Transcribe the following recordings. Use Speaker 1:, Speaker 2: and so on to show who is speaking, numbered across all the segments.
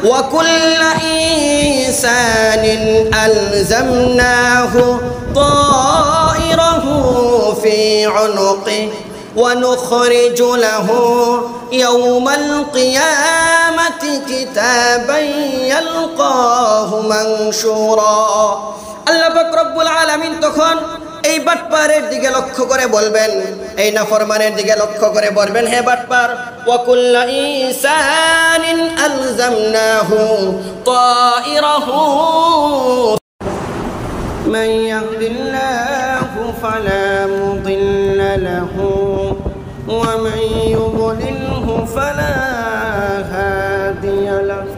Speaker 1: وكل إنسان ألزمناه طائره في عنقه ونخرج له يوم القيامة كتابا يلقاه منشورا আল্লাহ পাক রব্বুল আলামিন তখন এই বাটপারের দিকে লক্ষ্য করে বলবেন, এই নাফরমানের দিকে লক্ষ্য করে বলবেন, হে বাটপার, ওয়া কুল্লু ইনসানিন আলজামনাহু তাইরাহু মান ইয়াহদিল্লাহু ফালা মুদিল্লা লাহু ওয়া মান ইউদ্লিলহু ফালা হাদিয়া লাহু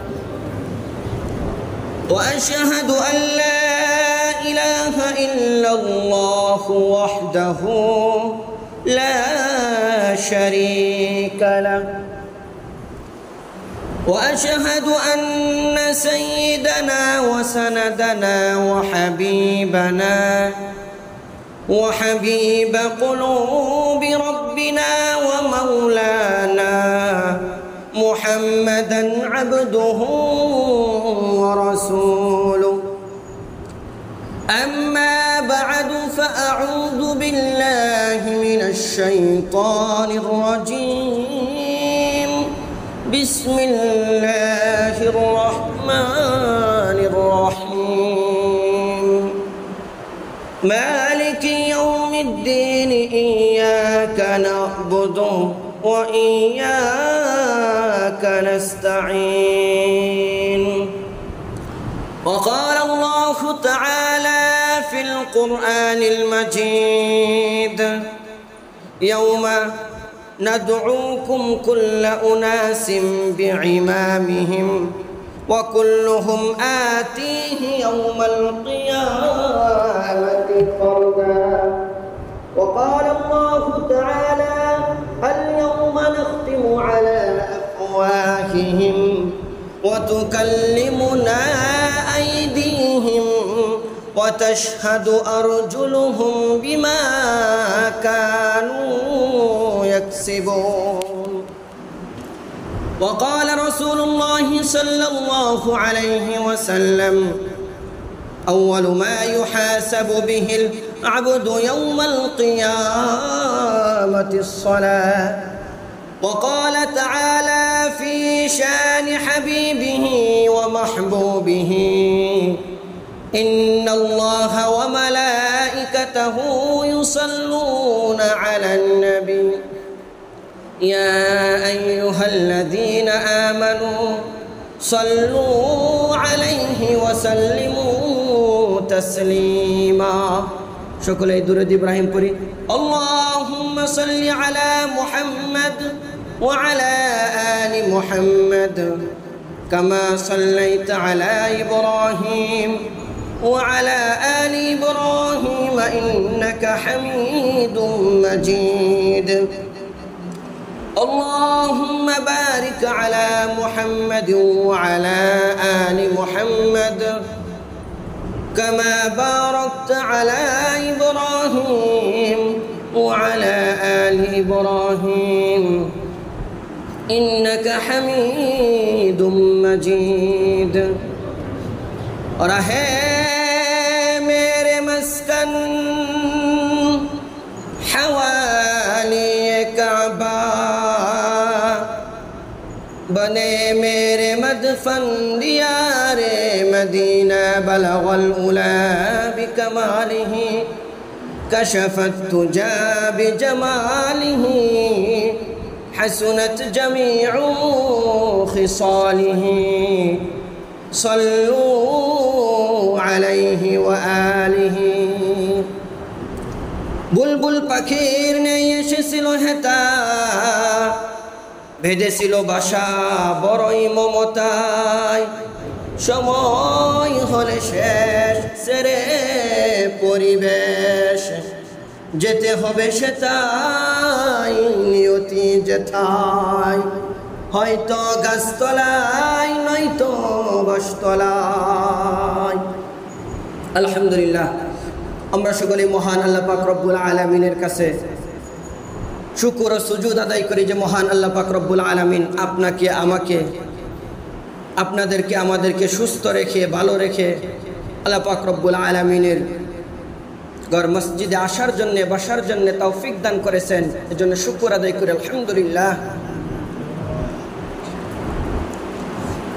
Speaker 1: ওয়া আশহাদু আন লা إله إلا الله وحده لا شريك له وأشهد أن سيدنا وسندنا وحبيب قلوب ربنا ومولانا محمدا عبده ورسوله أما بعد فأعوذ بالله من الشيطان الرجيم بسم الله الرحمن الرحيم مالك يوم الدين إياك نعبد وإياك نستعين وقال الله تعالى في القرآن المجيد يوم ندعوكم كل أناس بعمامهم وكلهم آتيه يوم القيامة فردا وقال الله تعالى اليوم نختم على أفواههم وتكلمنا أيديهم وتشهد أرجلهم بما كانوا يكسبون وقال رسول الله صلى الله عليه وسلم أول ما يحاسب به العبد يوم القيامة الصلاة وقال تعالى في شان حبيبه ومحبوبه إن الله وملائكته يصلون على النبي يا أيها الذين آمنوا صلوا عليه وسلموا تسليما شكرا درود إبراهيم پوری اللهم صل على محمد وعلى آل محمد كما صليت على إبراهيم وعلى آل إبراهيم إنك حميد مجيد اللهم بارك على محمد وعلى آل محمد كما باركت على إبراهيم وعلى آل إبراهيم إنك حميد مجيد اور ہے میرے مسکن حوالی کعبہ بنے میرے مدفن دیار مدینہ بلغ العلا بکمالہ كشف الدجى بجماله حسنت جميع خصاله صلوا عليه وآله বুলবুল পাখির নেই এসেছিল হেতা ভেজেছিল বাসা বড়ই মমতায় সময় হলে শেষ সেরে পরিবেশ যেতে হবে সেটাই নিয়তি যেথায় হয়তো গাছতলায় নয়তো বাসতলায় আলহামদুলিল্লাহ আমরা সকলে মহান আল্লাহ পাক রব্বুল আলামিনের কাছে শুকর ও সুজুদ আদায় করি যে মহান আল্লাহ পাক রব্বুল আলামিন আপনাকে আমাকে আপনাদেরকে আমাদেরকে সুস্থ রেখে ভালো রেখে আল্লাহ পাক রব্বুল আলামিনের ঘর মসজিদে আসার জন্য বসার জন্য তৌফিক দান করেছেন, এজন্য শুকর আদায় করি আলহামদুলিল্লাহ।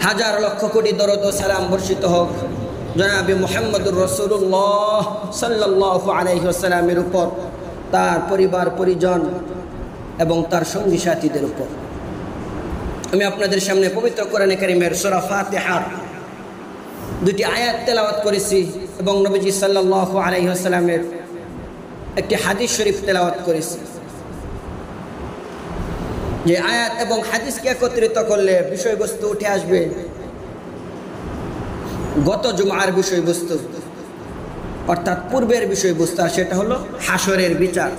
Speaker 1: হাজার লক্ষ কোটি দরুদ ও সালাম বর্ষিত হোক জনাবে মুহাম্মদুর রাসূলুল্লাহ সাল্লাল্লাহু আলাইহি ওয়াসাল্লামের উপর, তার পরিবার পরিজন এবং তার সঙ্গী সাথীদের উপর। আমি আপনাদের সামনে পবিত্র কোরআনে কারীমের সূরা ফাতিহার দুটি আয়াত তেলাওয়াত করেছি এবং নবীজি সাল্লাল্লাহু আলাইহি ওয়াসাল্লামের একটি হাদিস শরীফ তেলাওয়াত করেছি। যে আয়াত এবং হাদিসকে একত্রিত করলে বিষয়বস্তু উঠে আসবে গত জুমার বিষয়বস্তু, অর্থাৎ পূর্বের বিষয়বস্তু, আর সেটা হলো হাসরের বিচার।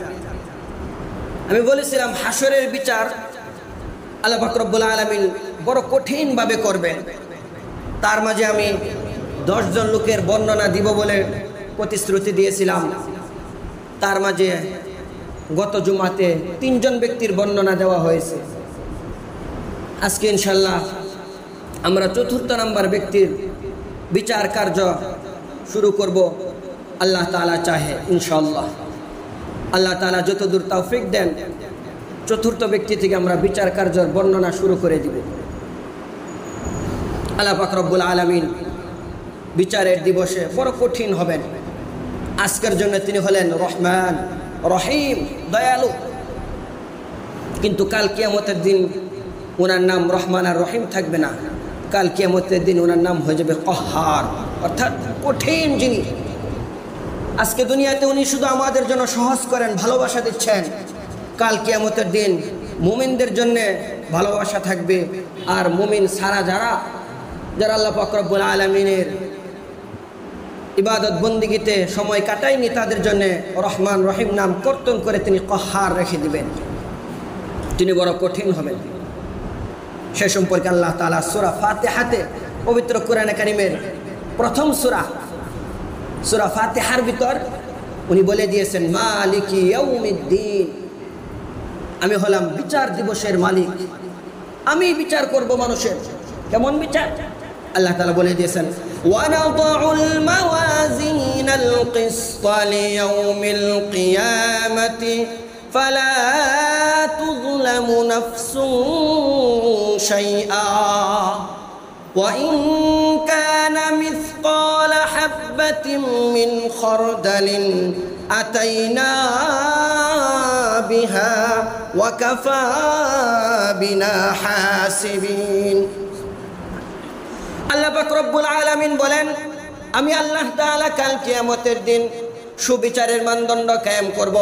Speaker 1: আমি বলেছিলাম হাসরের বিচার আল্লাহ পাক রব্বুল আলামিন বড় কঠিনভাবে করবেন। তার মাঝে আমি 10 জন লোকের বর্ণনা দিব বলে প্রতিশ্রুতি দিয়েছিলাম। তার মাঝে গত জুমাতে 3 জন ব্যক্তির বর্ণনা দেওয়া হয়েছে। আজকে ইনশাল্লাহ আমরা 4th নাম্বার ব্যক্তির বিচার কার্য শুরু করব, আল্লাহ তাআলা চাহে ইনশাআল্লাহ। আল্লাহ তাআলা যতদূর তৌফিক দেন 4th ব্যক্তি থেকে আমরা বিচার কার্যের বর্ণনা শুরু করে দিব। আল্লাহ পাক রব্বুল আলামিন বিচারের দিবসে বড় কঠিন হবেন। আজকের জন্য তিনি হলেন রহমান রহিম, দয়ালু, কিন্তু কাল কিয়ামতের দিন ওনার নাম রহমান আর রহিম থাকবে না। কাল কিয়ামতের দিন ওনার নাম হয়ে যাবে কহার, অর্থাৎ কঠিন যিনি। আজকে দুনিয়াতে উনি শুধু আমাদের জন্য সহজ করেন, ভালোবাসা দিচ্ছেন। কাল কিয়ামতের দিন মুমিনদের জন্য ভালোবাসা থাকবে, আর মুমিন সারা যারা আল্লাহ পাক রব্বুল আলামিনের ইবাদত বন্দিগিতে সময় কাটায়নি তাদের জন্য রহমান রহিম নাম কর্তন করে তিনি কহার রেখে দিবেন। তিনি বড় কঠিন হবেন। সে সম্পর্কে আল্লাহ তাআলা সূরা ফাতিহাতে, পবিত্র কোরআনে কারীমের প্রথম সূরা ফাতিহার ভিতর উনি বলে দিয়েছেন মালিকি ইয়াউমিদ্দিন, আমি হলাম বিচার দিবসের মালিক, আমি বিচার করব মানুষের। কেমন বিচার? আল্লাহ তাআলা বলে দিয়েছেন ওয়ানাদাউল মাওয়াজিনাল কিসতা লিয়াউমিল কিয়ামাতি ফালা তুযলামু নাফসুন শাইআ ওয়া ইন কানা মিসকালা হাববাতিন মিন খারদালিন আতাইনা বিহা ওয়া কাফা বিনা হাসিবিন। আল্লাহ পাক রব্বুল আলামিন বলেন আমি আল্লাহ তাআলা কাল কিয়ামতের দিন সুবিচারের মানদণ্ড কায়েম করব।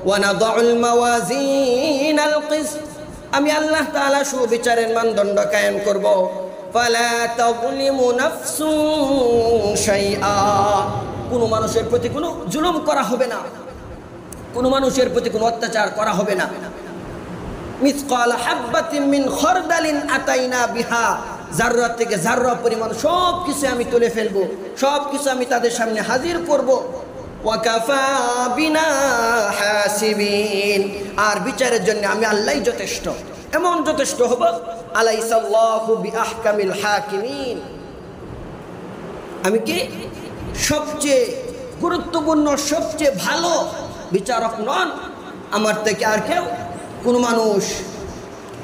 Speaker 1: ওয়া নাদাউল মাওয়াজিনাল কিসত, আমি আল্লাহ তাআলা সুবিচারের মানদণ্ড কায়েম করব। ফালা তাযলিমু নাফসুন শাইআ, কোনো মানুষের প্রতি কোনো জুলুম করা হবে না, কোনো মানুষের প্রতি কোনো অত্যাচার করা হবে না। মিসকাল হাববাতিন মিন খারদালিন আতাইনা বিহা, জাররা থেকে জাররা পরিমাণ সব কিছু আমি তুলে ফেলবো, সব কিছু আমি তাদের সামনে হাজির করব। ওয়া কাফা বিনা হাসিবিন, আর বিচারের জন্য আমি আল্লাহই যথেষ্ট। এমন যথেষ্ট হব আলাইসাল্লাহু বিআহকামিল হাকিমিন, আমি কি সবচেয়ে গুরুত্বপূর্ণ সবচেয়ে ভালো বিচারক নন? আমার থেকে আর কেউ কোনো মানুষ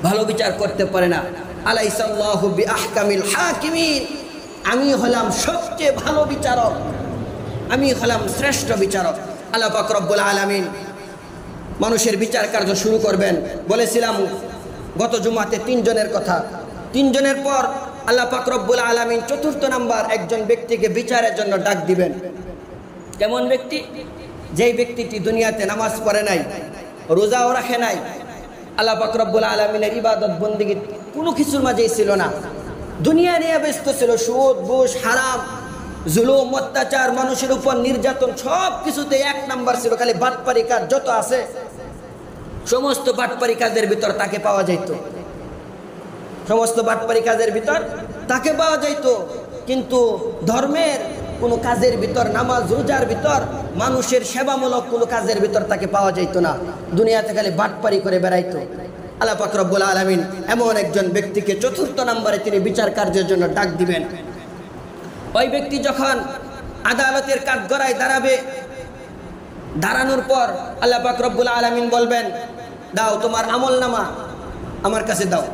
Speaker 1: ভালো বিচার করতে পারে না। আলাইসাল্লাহু বিআহকামিল হাকিমিন, আমি হলাম সবচেয়ে ভালো বিচারক, আমি হলাম শ্রেষ্ঠ বিচারক। আল্লাহ পাক রব্বুল আলামিন মানুষের বিচার কার্য শুরু করবেন। বলেছিলাম গত জুমাতে 3 জনের কথা। 3 জনের পর আল্লাহ পাক রব্বুল আলামিন 4th নাম্বার একজন ব্যক্তিকে বিচারের জন্য ডাক দিবেন। কেমন ব্যক্তি? যেই ব্যক্তিটি দুনিয়াতে নামাজ পড়ে নাই, রোজাও রাখে নাই, আল্লাহ পাক রব্বুল আলামিনের ইবাদত বন্দেগী কোনো কিছুর মাঝেই ছিল না, দুনিয়া নিয়ে ব্যস্ত ছিল, সুদ ঘুষ হারাম জুলুম অত্যাচার মানুষের উপর নির্যাতন সব কিছুতে 1 নাম্বার ছিল। খালি বাটপারি কাজ যত আছে সমস্ত বাটপারি কাজের ভিতর তাকে পাওয়া যাইত, সমস্ত বাটপারি কাজের ভিতর তাকে পাওয়া যাইত। কিন্তু ধর্মের কোনো কাজের ভিতর, নামাজ রোজার ভিতর, মানুষের সেবামূলক কোনো কাজের ভিতর তাকে পাওয়া যাইত না। দুনিয়াতে খালি বাটপারি করে বেড়াইতো। আল্লাহ পাক রব্বুল আলামিন এমন একজন ব্যক্তিকে চতুর্থ নম্বরে তিনি বিচার কার্যের জন্য ডাক দিবেন। ওই ব্যক্তি যখন আদালতের কাঠগড়ায় দাঁড়াবে, দাঁড়ানোর পর আল্লাহ পাক রব্বুল আলামিন বলবেন, দাও তোমার আমলনামা আমার কাছে দাও।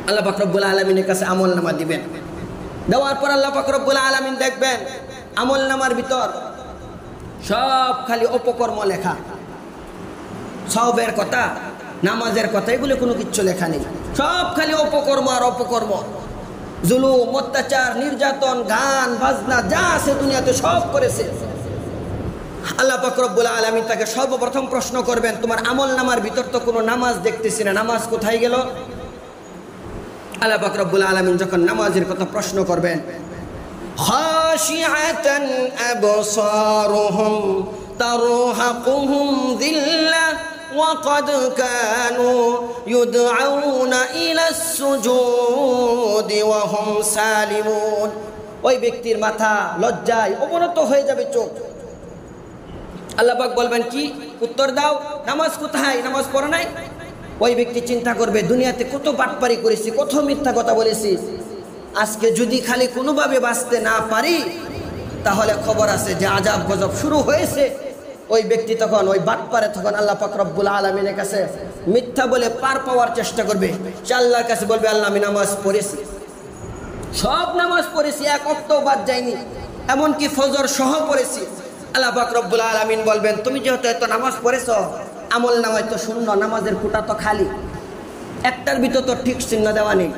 Speaker 1: আল্লাহ পাক রব্বুল আলামিনের কাছে আমলনামা দিবেন। দেওয়ার পর আল্লাহ পাক রব্বুল আলামিন দেখবেন আমলনামার ভিতর সব খালি অপকর্ম লেখা, সওবের কথা, নামাজের কথা, এগুলো কোনো কিচ্ছু লেখা নেই। সব খালি অপকর্ম আর অপকর্ম, জুলুম, অত্যাচার, নির্যাতন, গান বাজনা যা আছে দুনিয়াতে সব করেছে। আল্লাহ পাক রব্বুল আলামিন তাকে সর্বপ্রথম প্রশ্ন করবেন, তোমার আমলনামার ভিতর তো কোনো নামাজ দেখতেছি না, নামাজ কোথায় গেল? আল্লাহ পাক রব্বুল আলামিন যখন নামাজের কথা প্রশ্ন করবেন, খাশিআতান আবসারুহুম তারহাকুহুম যিল্লাহ ওয়া ক্বাদ কানু ইউদআউনা ইলাস সুজুদি ওয়া হুম সালিমুন। ওই ব্যক্তির মাথা লজ্জায় অবনত হয়ে যাবে, চোখ। আল্লাহ পাক বলবেন, কি উত্তর দাও, নামাজ কোথায়? নামাজ পড়ো নাই? ওই ব্যক্তি চিন্তা করবে, দুনিয়াতে কত বাটপারি করেছি, কত মিথ্যা কথা বলেছি, আজকে যদি খালি কোনোভাবে বাঁচতে না পারি তাহলে খবর আছে যে আযাব গজব শুরু হয়েছে। ওই ব্যক্তি তখন ওই বাটপারে তখন আল্লাহ পাক রব্বুল আলামিনের কাছে মিথ্যা বলে পার পাওয়ার চেষ্টা করবে। সে আল্লাহর কাছে বলবে, আল্লাহ আমি নামাজ পড়েছি, সব নামাজ পড়েছি, এক ওয়াক্তও বাদ যায়নি, এমনকি ফজর সহ পড়েছি। আল্লাহ পাক রব্বুল আলামিন বলবেন, তুমি যেহেতু এত নামাজ পড়েছ, আমল নামায় তো শূন্য, নামাজের কোটা তো খালি, একটার ভিতর তো ঠিক চিহ্ন দেওয়া নেই।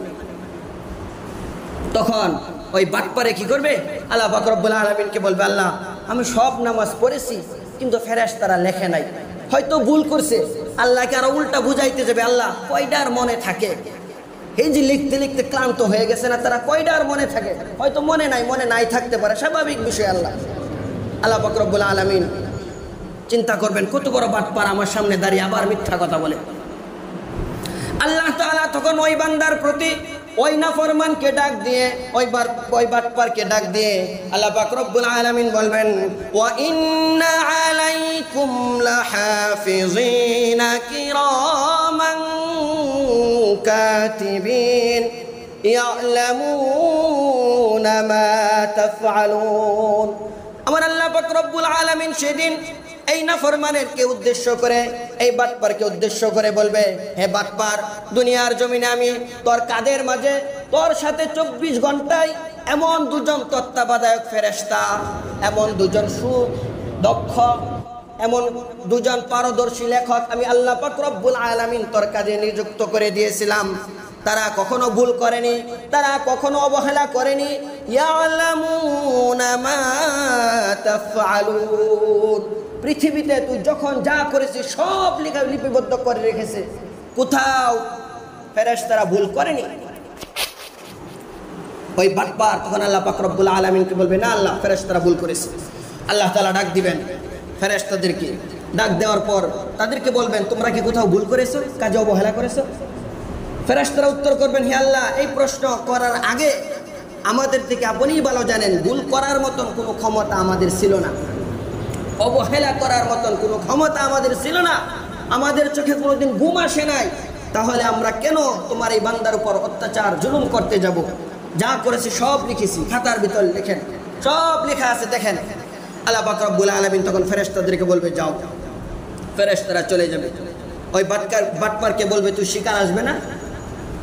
Speaker 1: তখন ওই বাটপারে কি করবে? আল্লাহ পাক রব্বুল আলামিনকে বলবে, আল্লাহ আমি সব নামাজ পড়েছি কিন্তু ফেরেশতারা লেখে নাই, হয়তো ভুল করছে। আল্লাহকে আরো উল্টা বুঝাইতে যাবে, আল্লাহ কয়টার মনে থাকে, এই যে লিখতে লিখতে ক্লান্ত হয়ে গেছে না, তারা কয়টার মনে থাকে, হয়তো মনে নাই থাকতে পারে, স্বাভাবিক বিষয়। আল্লাহ পাক রব্বুল আলামিন চিন্তা করবেন, কত বড় বাটপার আমার সামনে দাঁড়িয়ে আবার মিথ্যা কথা বলে। আল্লাহ তাআলা তখন ওই বান্দার প্রতি ওই নাফরমানকে ডাক দিয়ে, ওই বাটপারকে ডাক দিয়ে আল্লাহ পাক রব্বুল আলামিন বলবেন, ওয়া ইন্না আলাইকুম লাহাফিজিনা কিরামান কাতিবিন ইয়ালামুনা মা তাফআলুন। আমার আল্লাহ পাক রব্বুল আলামিন সেদিন এই নাফরমানেরকে উদ্দেশ্য করে, এই বাটপারকে উদ্দেশ্য করে বলবে, হে বাটপার, দুনিয়ার জমিনে আমি তোর কাদের মাঝে তোর সাথে 24 ঘন্টায় এমন দুজন তত্ত্বাবধায়ক ফেরেশতা, এমন দুজন সুদক্ষ, এমন দুজন পারদর্শী লেখক আমি আল্লাহ পাক রব্বুল আলামিন তোর কাজে নিযুক্ত করে দিয়েছিলাম। তারা কখনো ভুল করেনি, তারা কখনো অবহেলা করেনি। ইয়ালামুনা মা তাফআলুন। পৃথিবীতে তুই যখন যা করেছিস সব লিপিবদ্ধ করে রেখেছে, কোথাও ফেরেশতারা ভুল করেনি। ওই বাটপার তখন আল্লাহ পাক রব্বুল আলামিনকে বলবে, না আল্লাহ ফেরেশতারা ভুল করেছে। আল্লাহ তাআলা ডাক দিবেন ফেরেশতাদেরকে, ডাক দেওয়ার পর তাদেরকে বলবেন, তোমরা কি কোথাও ভুল করেছো, কাজে অবহেলা করেছো? ফেরেশতারা উত্তর করবেন, হে আল্লাহ, এই প্রশ্ন করার আগে আমাদের থেকে আপনিই ভালো জানেন, ভুল করার মতন কোনো ক্ষমতা আমাদের ছিল না, অবহেলা করার মতন কোনো ক্ষমতা আমাদের ছিল না, আমাদের চোখে কোনোদিন ঘুম আসে নাই, তাহলে আমরা কেন তোমার এই বান্দার উপর অত্যাচার জুলুম করতে যাব? যা করেছি সব লিখেছি, খাতার ভিতর লেখেন, সব লেখা আছে, দেখেন। আল্লাহ পাক রব্বুল আলামিন তখন ফেরেশতাদেরকে বলবে, যাও। ফেরেশতারা চলে যাবে। ওই বাটপারকে বলবে, তুই শিকার আসবে না?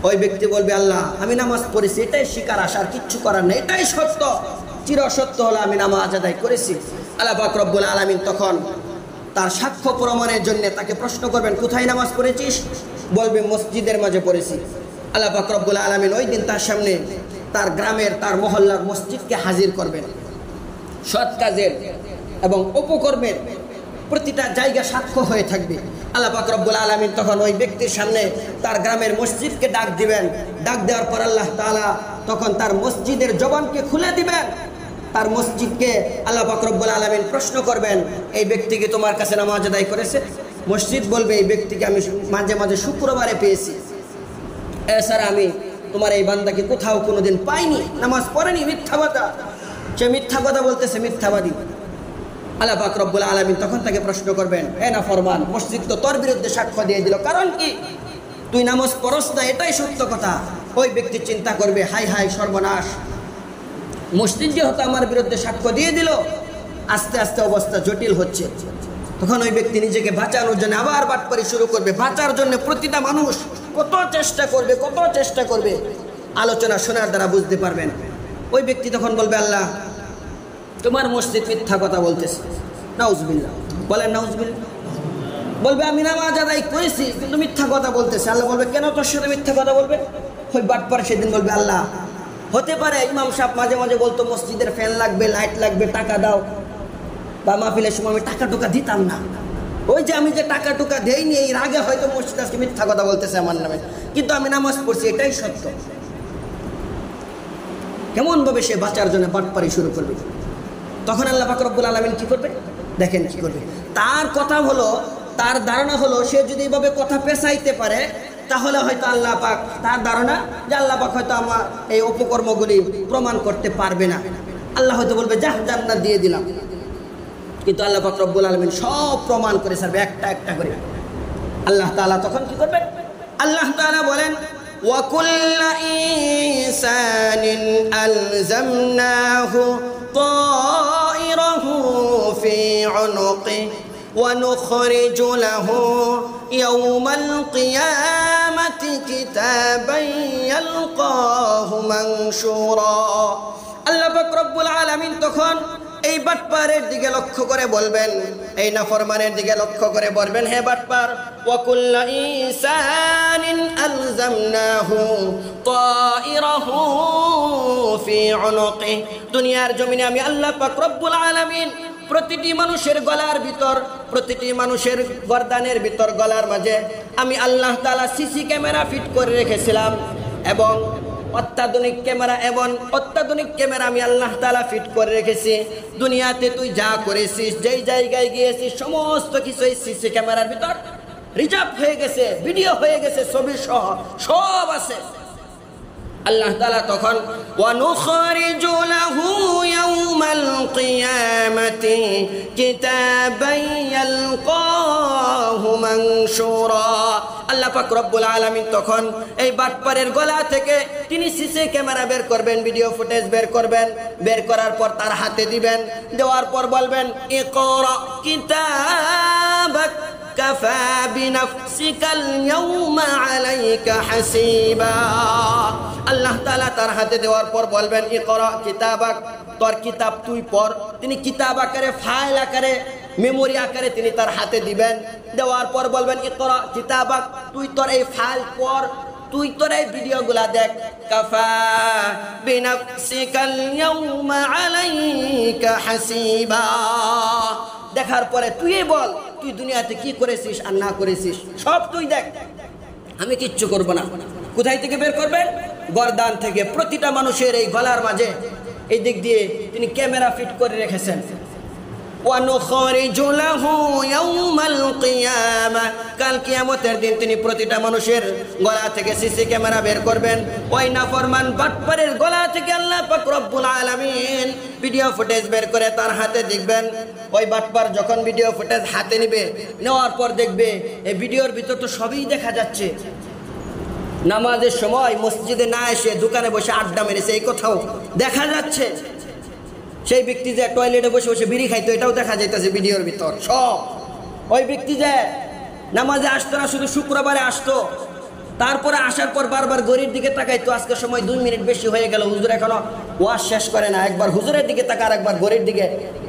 Speaker 1: ওই ব্যক্তি বলবে, আল্লাহ আমি নামাজ পড়েছি, এটাই শিকার আসার কিচ্ছু করার নেই, এটাই সত্য, চিরসত্য হলো আমি নামাজ আদায় করেছি। আল্লাহ পাক রব্বুল আলামিন তখন তার সাক্ষ্য প্রমাণের জন্য তাকে প্রশ্ন করবেন, কোথায় নামাজ পড়েছিস? বলবে, মসজিদের মাঝে পড়েছি। আল্লাহ পাক রব্বুল আলামিন ওই দিন তার সামনে তার গ্রামের, তার মহল্লার মসজিদকে হাজির করবেন। সৎ কাজের এবং অপকর্মের প্রতিটা জায়গা সাক্ষ্য হয়ে থাকবে। আল্লাহ পাক রব্বুল আলামিন তখন ওই ব্যক্তির সামনে তার গ্রামের মসজিদকে ডাক দিবেন। ডাক দেওয়ার পর আল্লাহ তাআলা তখন তার মসজিদের জবানকে খুলে দিবেন। তার মসজিদকে আল্লাহ পাক রব্বুল আলামিন প্রশ্ন করবেন, এই ব্যক্তিকে তোমার কাছে নামাজ আদায় করেছে? মসজিদ বলবে, এই ব্যক্তিকে আমি মাঝে মাঝে শুক্রবারে পেয়েছি, এছাড়া আমি তোমার এই বান্দাকে কোথাও কোনোদিন পাইনি, নামাজ পড়েনি, মিথ্যাবাদী। সে মিথ্যা কথা বলতেছে, মিথ্যাবাদী। আল্লাহ পাক রব্বুল আলামিন তখন তাকে প্রশ্ন করবেন, এ নাফরমান, মসজিদ তো তোর বিরুদ্ধে সাক্ষ্য দিয়ে দিল, কারণ কি? তুই নামাজ পড়স না, এটাই সত্য কথা। ওই ব্যক্তি চিন্তা করবে, হাই হাই সর্বনাশ, মসজিদ যেহেতু আমার বিরুদ্ধে সাক্ষ্য দিয়ে দিল, আস্তে আস্তে অবস্থা জটিল হচ্ছে। তখন ওই ব্যক্তি নিজেকে বাঁচানোর জন্য আবার বাটপারি শুরু করবে। বাঁচার জন্য প্রতিটা মানুষ কত চেষ্টা করবে। আলোচনা শোনার দ্বারা বুঝতে পারবেন। ওই ব্যক্তি তখন বলবে, আল্লাহ, তোমার মসজিদ মিথ্যা কথা বলতেছে। নাউজুবিল্লাহ, বলেন নাউজুবিল্লাহ। বলবে, আমি নামাজ আদায় করেছি কিন্তু মিথ্যা কথা বলতেছে। আল্লাহ বলবে, কেন তোর সাথে মিথ্যা কথা বলবে? ওই বাটপার সেদিন বলবে, আল্লাহ, হতে পারে ইমাম সাহেব মাঝে মাঝে বলতো মসজিদের ফ্যান লাগবে, লাইট লাগবে, টাকা দাও, বা মাহফিলের সময় আমি টাকা টুকা দিতাম না। ওই যে আমি যে টাকা টুকা দেইনি, এই রাগে হয়তো মসজিদ আজকে মিথ্যা কথা বলতেছে আমার নামে, কিন্তু আমি নামাজ পড়ছি, এটাই সত্য। কেমন ভাবে সে বাঁচার জন্য বাটপারি শুরু করবে। তখন আল্লাহ পাক রব্বুল আলামিন কি করবে? দেখেন কি করবে। তার কথা হলো, তার ধারণা হলো, সে যদি এইভাবে কথা পেঁচাইতে পারে তাহলে হয়তো আল্লাহ পাক, তার ধারণা যে আল্লাহ পাক হয়তো আমার এই অপকর্মগুলি প্রমাণ করতে পারবে না। আল্লাহ হয়তো বলবে, যা, জান্নাত দিয়ে দিলাম। কিন্তু আল্লাহ পাক রব্বুল আলামিন সব প্রমাণ করে ছাড়বে একটা একটা করে। আল্লাহ তাআলা তখন কি করবেন? আল্লাহ তাআলা বলেন, ওয়া কুল্লা ইনসানিন আলজামনাহু তায়রাহু ফি উনুকি ওয়া নুখরিজু লাহু ইয়াওমাল কিয়ামাতি কিতাবান ইয়ালকাহু মানশুরা। আল্লাহ পাক রব্বুল আলামিন তখন এই বাটপারের দিকে লক্ষ্য করে বলবেন, এই নাফরমানের দিকে লক্ষ্য করে বলবেন, হে বাটপার, ওয়া কুল্লা ইনসানিন আলজামনাহু তায়রাহু ফি উনুকি। দুনিয়ার জমিনে আমি আল্লাহ পাক রব্বুল আলামিন প্রতিটি মানুষের গলার ভিতর, প্রতিটি মানুষের গর্দানের ভিতর, গলার মাঝে আমি আল্লাহ তাআলা সিসি ক্যামেরা ফিট করে রেখেছিলাম, এবং অত্যাধুনিক ক্যামেরা আমি আল্লাহ তাআলা ফিট করে রেখেছি। দুনিয়াতে তুই যা করেছিস, যেই জায়গায় গিয়েছিস, সমস্ত কিছু এই সিসি ক্যামেরার ভিতর রিজার্ভ হয়ে গেছে, ভিডিও হয়ে গেছে, ছবি সহ সব আছে। আল্লাহ তাআলা তখন ওয়া নুখরিজু লাহু ইয়াওমাল কিয়ামাতি কিতাবান ইয়ালকাহু মানশুরা। আল্লাহ পাক রব্বুল আলামিন তখন এই বাটপারের গলা থেকে তিনি সিসি ক্যামেরা বের করবেন, ভিডিও ফুটেজ বের করবেন, বের করার পর তার হাতে দিবেন, দেওয়ার পর বলবেন, ইকরা কিতাবাক কাফা বিনাফসিকাল ইয়াওমা আলাইকা হাসিবা। আল্লাহ তাআলা তার হাতে দেওয়ার পর বলবেন, ইকরা কিতাবাক, তোর কিতাব তুই পড়। তিনি কিতাব আকারে, ফাইল আকারে, মেমোরি আকারে তিনি তার হাতে দিবেন। দেওয়ার পর বলবেন, ইকরা কিতাবাক, তুই তোর এই ফাইল পড়, তুই তোর এই ভিডিওগুলা দেখ। কাফা বিনাফসিকাল ইয়াওমা আলাইকা হাসিবা। দেখার পরে তুই বল, তুই দুনিয়াতে কি করেছিস আর না করেছিস, সব তুই দেখ, আমি কিচ্ছু করব না। কোথায় থেকে বের করবেন? গর্দান থেকে। প্রতিটা মানুষের এই গলার মাঝে এই দিক দিয়ে তিনি ক্যামেরা ফিট করে রেখেছেন। ওয়া নুখরিজু লাহু ইয়াওমাল কিয়ামা, কাল কিয়ামতের দিন তিনি প্রতিটা মানুষের গলা থেকে সিসি ক্যামেরা বের করবেন। ওই নাফরমান বাটপারের গলা থেকে আল্লাহ পাক রব্বুল আলামিন ভিডিও ফুটেজ বের করে তার হাতে দিবেন। ওই বাটপার যখন ভিডিও ফুটেজ হাতে নেবে, নেওয়ার পর দেখবে এই ভিডিওর ভিতর তো সবই দেখা যাচ্ছে। নামাজের সময় মসজিদে না এসে দোকানে বসে আড্ডা মেরেছে, এই কথাও দেখা যাচ্ছে। সেই ব্যক্তি যে টয়লেটে বসে বসে বিড়ি খাইতো, এটাও দেখা যাইতেছে ভিডিওর ভিতর সব। ওই ব্যক্তি যে নামাজে আসতো না, শুধু শুক্রবারে আসতো, তারপরে আসার পর বারবার ঘড়ির দিকে তাকাইতো, আজকে সময় 2 মিনিট বেশি হয়ে গেল, হুজুর এখনো ওয়াজ শেষ করে না, একবার হুজুরের দিকে তাকা আর একবার ঘড়ির দিকে।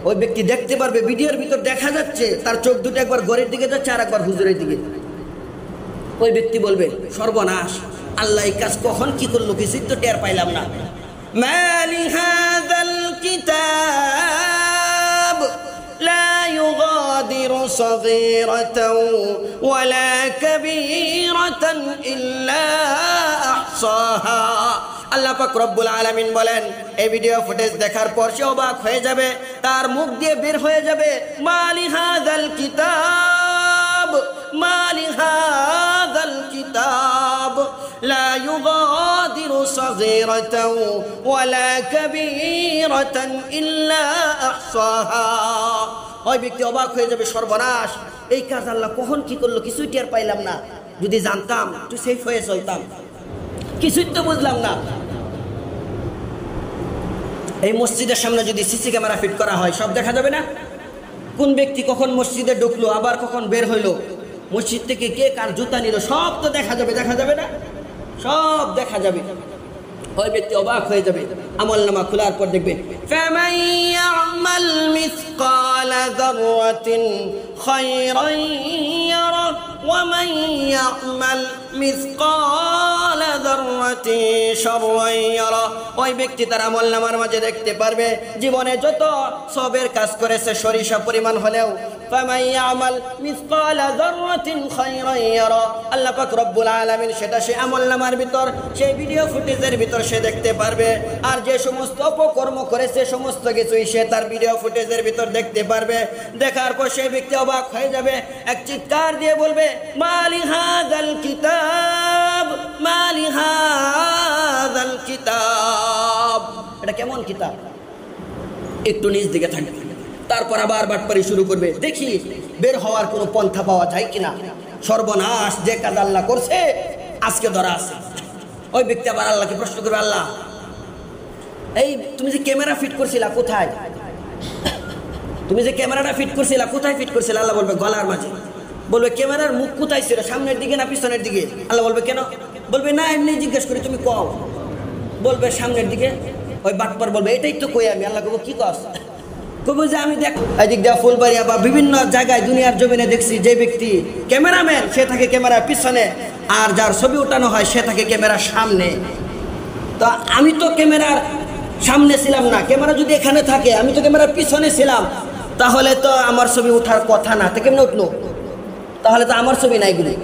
Speaker 1: ওই ব্যক্তি দেখতে পারবে ভিডিওর ভিতর দেখা যাচ্ছে তার চোখ দুটো একবার ঘড়ির দিকে যাচ্ছে আর একবার হুজুরের দিকে। ওই ব্যক্তি বলবে, সর্বনাশ, আল্লাহ এই কাজ কখন কি করলো, কিছুই তো টের পাইলাম না। মালি হাযাল কিতাব লা ইউগাদিরু সাগীরাতান ওয়ালা কাবীরাতান ইল্লা আহসাহা। আল্লাহ পাক রব্বুল আলামিন বলেন, এই ভিডিও ফুটেজ দেখার পর সে অবাক হয়ে যাবে, তার মুখ দিয়ে বের হয়ে যাবে, মালি হাযাল কিতাব, মালি হাযাল কিতাব লা ইউগাদিরু সাগীরাতান ওয়ালা কাবীরাতান ইল্লা আহসাহা। ওই ব্যক্তি অবাক হয়ে যাবে, সর্বনাশ, এই কাজ আল্লাহ কখন কি করলো, কিছুই টের পাইলাম না। যদি জানতাম একটু সেফ হয়ে চলতাম, কিছুই তো বুঝলাম না। এই মসজিদের সামনে যদি সিসি ক্যামেরা ফিট করা হয়, সব দেখা যাবে না? কোন ব্যক্তি কখন মসজিদে ঢুকলো, আবার কখন বের হইলো, মসজিদ থেকে কে কার জুতা নিল, সব তো দেখা যাবে। দেখা যাবে না? সব দেখা যাবে। ওই ব্যক্তি অবাক হয়ে যাবে। আমলনামা খোলার পর দেখবে ফামান ইয়ামাল মিসকালা যাররাতিন খায়রান ইয়ারা ওয়া মান ইয়ামাল মিসকালা যাররাতিন শাররান ইয়ারা। ওই ব্যক্তি তার আমলনামার মাঝে দেখতে পারবে জীবনে যত সবের কাজ করেছে সরিষা পরিমাণ হলেও, ফামান ইয়ামাল মিসকালা যাররাতিন খায়রান ইয়ারা, আল্লাহ পাক রব্বুল আলামিন সেটা সে আমলনামার ভিতর, সেই ভিডিও ফুটেজের ভিতর সে দেখতে পারবে। আর যে সমস্ত অপকর্ম করেছে সমস্ত কিছুই সে তার ভিডিও ফুটেজের ভিতর দেখতে পারবে। দেখার পর সেই ব্যক্তি অবাক হয়ে যাবে, এক চিৎকার দিয়ে বলবে মালি হাযাল কিতাব, মালি হাযাল কিতাব, এটা কেমন কিতাব? একটু নিচ দিকে থাকবে, তারপর আবার বাটপারি শুরু করবে, দেখি বের হওয়ার কোনো পন্থা পাওয়া যায় কিনা। সর্বনাশ, যে কাজ আল্লাহ করছে আজকে ধরা আছে। ওই ব্যক্তি আবার আল্লাহকে প্রশ্ন করবে, আল্লাহ এই তুমি যে ক্যামেরা ফিট করছিলা কোথায়? তুমি যে ক্যামেরাটা ফিট করছিলা কোথায় ফিট করছিলা? আল্লাহ বলবে গলার মাঝে। বলবে ক্যামেরার মুখ কোথায় ছিল, সামনের দিকে না পিছনের দিকে? আল্লাহ বলবে কেন? বলবে না এমনি জিজ্ঞেস করি, তুমি কও। বলবে সামনের দিকে। ওই বাটপার বলবে এটাই তো কই আমি। আল্লাহ কব কি কস? কব যে আমি দেখ এদিক দিয়ে ফুলবাড়িয়া বা বিভিন্ন জায়গায় দুনিয়ার জমিনে দেখছি যে ব্যক্তি ক্যামেরাম্যান সে থাকে ক্যামেরার পিছনে, আর যার ছবি উঠানো হয় সে থাকে ক্যামেরার সামনে। তো আমি তো ক্যামেরার সামনে ছিলাম না, ক্যামেরা যদি এখানে থাকে আমি তো ক্যামেরার পিছনে ছিলাম, তাহলে তো আমার ছবি উঠার কথা না, তো কেমনে উঠলো? তাহলে তো আমার ছবি নাই গুলি।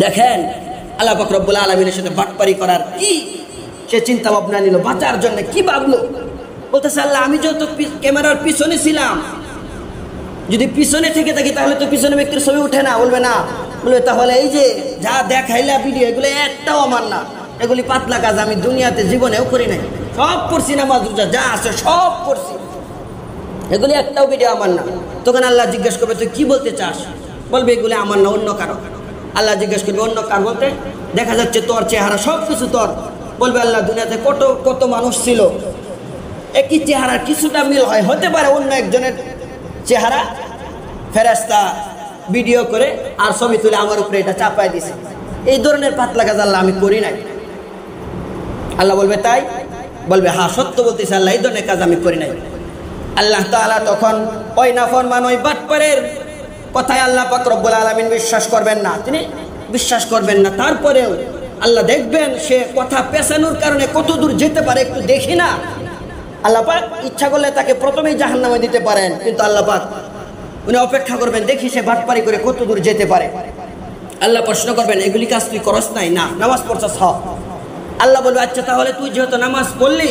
Speaker 1: দেখেন আল্লাহ পাক রব্বুল আলামিনের সাথে বাটপারি করার কি সে চিন্তা ভাবনা নিল, বাঁচার জন্য কি ভাবলো। বলতেছে আল্লাহ আমি যেহেতু ক্যামেরার পিছনে ছিলাম, যদি পিছনে থেকে থাকি তাহলে তো পিছনে ব্যক্তির ছবি উঠে না। বলবে না। বলবে তাহলে এই যে যা দেখাইলা ভিডিও এগুলো একটাও আমার না, এগুলি পাতলা কাজ, আমি দুনিয়াতে জীবনেও করি নাই, সব করছি নামাজ রোজা যা আছে সব করছি, এগুলি একটাও ভিডিও আমার না। তখন আল্লাহ জিজ্ঞেস করবে তুই কি বলতে চাস? বলবে এগুলি আমার না, অন্য কারো। আল্লাহ জিজ্ঞেস করবে অন্য কার বলতে? দেখা যাচ্ছে তোর চেহারা সব কিছু তোর। বলবে আল্লাহ দুনিয়াতে কত কত মানুষ ছিল, একই চেহারা কিছুটা মিল হয়, হতে পারে অন্য একজনের চেহারা ফেরেশতা ভিডিও করে আর ছবি তুলে আমার উপরে এটা চাপাই দিছে, এই ধরনের পাতলা কাজ আল্লাহ আমি করি নাই। আল্লাহ বলবে তাই? বলবে হ্যাঁ সত্য বলতেছে আল্লাহ, এই ধরনের কাজ আমি করি নাই। আল্লাহ তাআলা তখন ওই নাফরমান ওই বাটপারের কথায় আল্লাহ পাক রব্বুল আলামিন বিশ্বাস করবেন না, তিনি বিশ্বাস করবেন না। তারপরেও আল্লাহ দেখবেন সে কথা পেছানোর কারণে কত দূর যেতে পারে, একটু দেখি না। আল্লাহ পাক ইচ্ছা করলে তাকে প্রথমেই জাহান্নামে দিতে পারেন, কিন্তু আল্লাহ পাক উনি অপেক্ষা করবেন, দেখি সে বাটপারি করে কত দূর যেতে পারে। আল্লাহ প্রশ্ন করবেন এগুলি কাজ তুই করস নাই? না। নামাজ পড়ছস? হ্যাঁ। আল্লাহ বলবে আচ্ছা তাহলে তুই যেহেতু নামাজ পড়লি,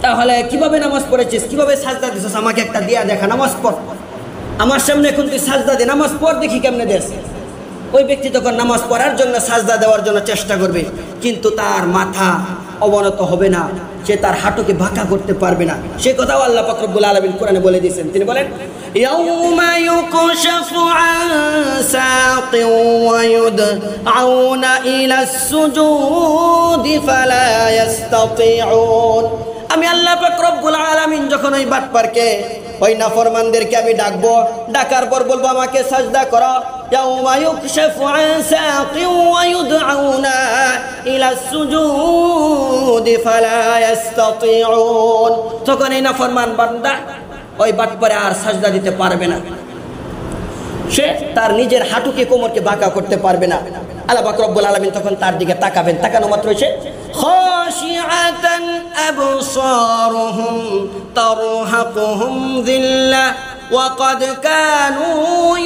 Speaker 1: তাহলে কিভাবে নামাজ পড়েছিস, কিভাবে সাজদা দিছিস, আমাকে একটা দিয়া দেখা, নামাজ পড় আমার সামনে, এখন তুই সাজদা দে, নামাজ পড় দেখি কেমনে দেস। ওই ব্যক্তি তখন নামাজ পড়ার জন্য সাজদা দেওয়ার জন্য চেষ্টা করবে, কিন্তু তার মাথা অবনত হবে না, সে তার হাঁটুকে বাঁকা করতে পারবে না। সে কথাও আল্লাহ পাক রব্বুল আলামিন কোরআনে বলে দিয়েছেন। তিনি বলেন ইয়াউমা ইউকশাফু আন সাকিন ওয়া ইউদআউনা ইলাস সুজুদি ফালা ইস্তাতিউন। আমি আল্লাহ পাক রব্বুল আলামিন যখন ওই বাটপারকে ওই নাফরমানদেরকে আমি ডাকবো, ডাকার পর বলবো আমাকে সাজদা করো, ইয়াউমা ইউকশাফু আন সাকিন ওয়া ইউদআউনা ইলাস সুজুদি ফালা ইস্তাতিউন। তখন এই নাফরমান বান্দা ওই বাটপারে আর সাজদা দিতে পারবে না, সে তার নিজের হাঁটুকে কোমরকে বাঁকা করতে পারবে না। আল্লাহ পাক রব্বুল আলামিন তখন তার দিকে তাকাবেন, তাকানো মাত্র সে খাশিআতান আবসারুহুম তারহাকুহুম যিল্লা ওয়া ক্বাদ কানু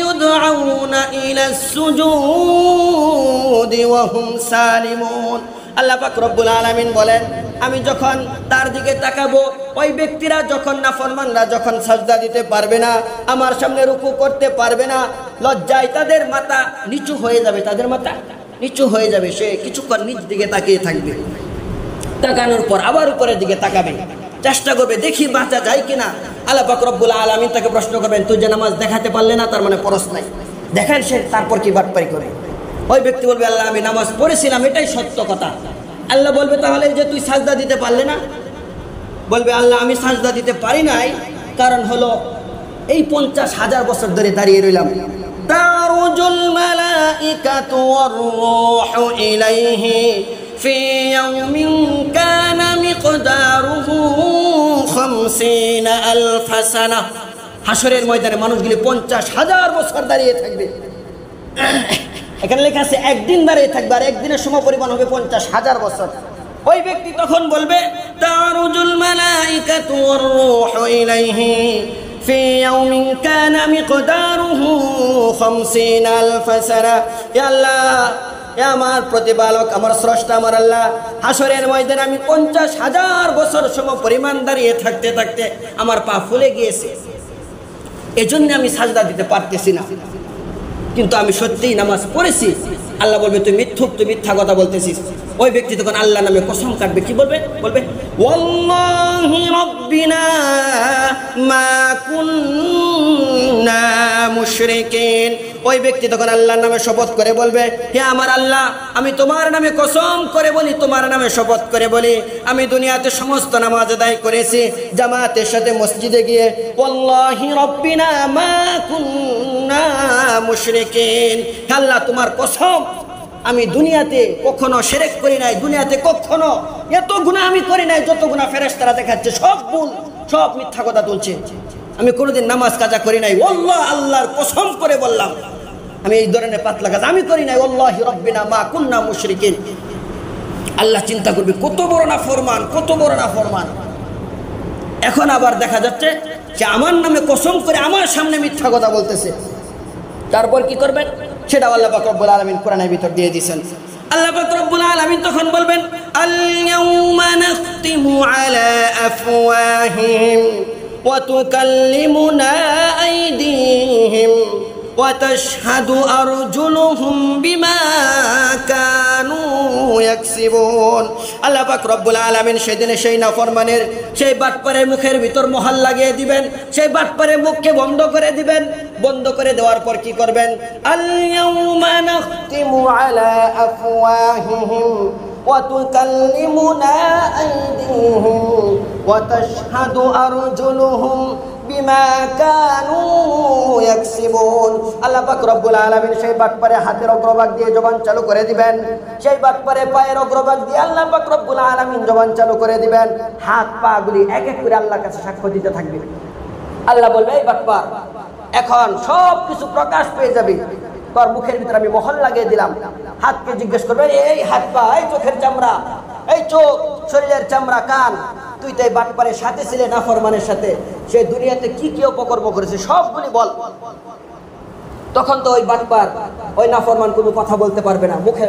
Speaker 1: ইউদআউনা ইলাস সুজুদি ওয়া হুম সালিমুন। আল্লাহ পাক রব্বুল আলামিন বলেন আমি যখন তার দিকে তাকাবো, ওই ব্যক্তিরা যখন নাফরমানরা যখন সাজদা দিতে পারবে না, আমার সামনে রুকু করতে পারবে না, লজ্জায় তাদের মাথা নিচু হয়ে যাবে, তাদের মাথা নিচু হয়ে যাবে, সে কিছুক্ষণ নিচ দিকে তাকিয়ে থাকবে, তাকানোর পর আবার উপরের দিকে তাকাবে, চেষ্টা করবে, দেখি বাঁচা যায় কিনা। আল্লাহ পাক রব্বুল আলামিন তাকে প্রশ্ন করবেন, তুই যে নামাজ দেখাতে পারলে না, তার মানে পরশ নাই, দেখেন সে তারপর কি বাটপারি করে। ওই ব্যক্তি বলবে, আল্লাহ আমি নামাজ পড়েছিলাম, এটাই সত্য কথা। আল্লাহ বলবে, তাহলে যে তুই সাজদা দিতে পারলে না? বলবে, আল্লাহ আমি সাজদা দিতে পারি নাই, কারণ হলো এই 50,000 বছর ধরে দাঁড়িয়ে রইলাম। তারুজুল মালাইকাতু ওয়ার রূহু ইলাইহি ফি ইয়াউমিন কানা মিকদারুহু 50,000 সানা। হাসরের ময়দানে মানুষগুলি 50,000 বছর দাঁড়িয়ে থাকবে। এখানে লেখা আছে একদিন দাঁড়িয়ে থাকবে, আর একদিনের সমপরিমাণ হবে 50,000 বছর। ওই ব্যক্তি তখন বলবে, তারুজুল মালাইকাতু ওয়ার রূহু ইলাইহি ফি ইয়াউমিন কানা মিকদারুহু 50,000 সানা। ইয়া আল্লাহ, হে আমার প্রতিপালক, আমার স্রষ্টা, আমার আল্লাহ, হাসরের ময়দানে আমি 50,000 বছর সমপরিমাণ দাঁড়িয়ে থাকতে থাকতে আমার পা ফুলে গিয়েছে, এজন্য আমি সাজদা দিতে পারতেছি না, কিন্তু আমি সত্যিই নামাজ পড়েছি। আল্লাহ বলবে, তুই মিথ্যুক, তুই মিথ্যা কথা বলতেছিস। ওই ব্যক্তি তখন আল্লাহ নামে কসম কাটবে, কি বলবে? বলবে, ওয়াল্লাহি রাব্বিনা মা কুন্না মুশরিকিন। ওই ব্যক্তি তখন আল্লাহর নামে শপথ করে বলবে, হে আমার আল্লাহ, আমি তোমার নামে কসম করে বলি, তোমার নামে শপথ করে বলি, আমি দুনিয়াতে সমস্ত নামাজ আদায় করেছি জামাতের সাথে মসজিদে গিয়ে। ওয়াল্লাহি রাব্বিনা মা কুন্না মুশরিকিন। হে আল্লাহ, তোমার কসম, আমি দুনিয়াতে কখনো শিরক করি নাই, দুনিয়াতে কখনো এত গুনাহ আমি করি নাই যত গুনাহ ফেরেশতারা দেখাচ্ছে, সব ভুল, সব মিথ্যা কথা তুলছে। আমি কোনোদিন নামাজ কাজা করি নাই, আল্লাহ, আল্লাহর কসম করে বললাম আমি এই ধরনের পাতলা কাজ আমি করি নাই। ওয়াল্লাহি রাব্বিনা মা কুন্না মুশরিকিন। আল্লাহ চিন্তা করবে, কত বড় না ফরমান, কত বড় না ফরমান। এখন আবার দেখা যাচ্ছে যে আমার নামে কসম করে আমার সামনে মিথ্যা কথা বলতেছে। তারপর কি করবেন সেটা আল্লাহ পাক রব্বুল আলামিন কোরআনের ভিতর দিয়ে দিয়েছেন। আল্লাহ পাক রব্বুল আলামিন তখন বলবেন, আল ইয়াউমা নাখতিমু আলা আফওয়াহিহিম ওয়া তুকাল্লিমুনা আইদিহিম ওয়া তাশহাদু আরজুলুহুম বিমা কানু ইয়াকসিবুন। আল্লাহ পাক রব্বুল আলামিন সেদিনে সেই নাফরমানের, সেই বাটপারের মুখের ভিতর মোহর লাগিয়ে দিবেন, সেই বাটপারের মুখকে বন্ধ করে দিবেন। বন্ধ করে দেওয়ার পর কি করবেন? আল ইয়াউমা নাখতিমু আলা আফওয়াহিহিম ওয়া তুকাল্লিমুনা আইদিহিম ওয়া তাশহাদু আরজুলুহুম বিমা কানু ইয়াকসিবুন। আল্লাহ পাক রব্বুল আলামিন সেই বাটপারে হাতের অগ্রভাগ দিয়ে জবান চালু করে দিবেন, সেই বাটপারে পায়ের অগ্রভাগ দিয়ে আল্লাহ পাক রব্বুল আলামিন জবান চালু করে দিবেন। হাত পা গুলি এক এক করে আল্লাহর কাছে সাক্ষ্য দিতে থাকবে। আল্লাহ বলবে, এই বাটপার, এখন সব কিছু প্রকাশ পেয়ে যাবে, তোর মুখের ভিতরে আমি মোহর লাগিয়ে দিলাম। হাতকে জিজ্ঞেস করবে, এই হাত পা, এই চোখের চামড়া, এই চোখ, শরীরের চামড়া, কান, তুই তো এই বাটপারের সাথে ছিলে নাফরমানের সাথে, সে দুনিয়াতে কি কি অপকর্ম করেছে সবগুলি বল। তখন তো ওই বাটপার, ওই নাফরমান কোনো কথা বলতে পারবে না, মুখে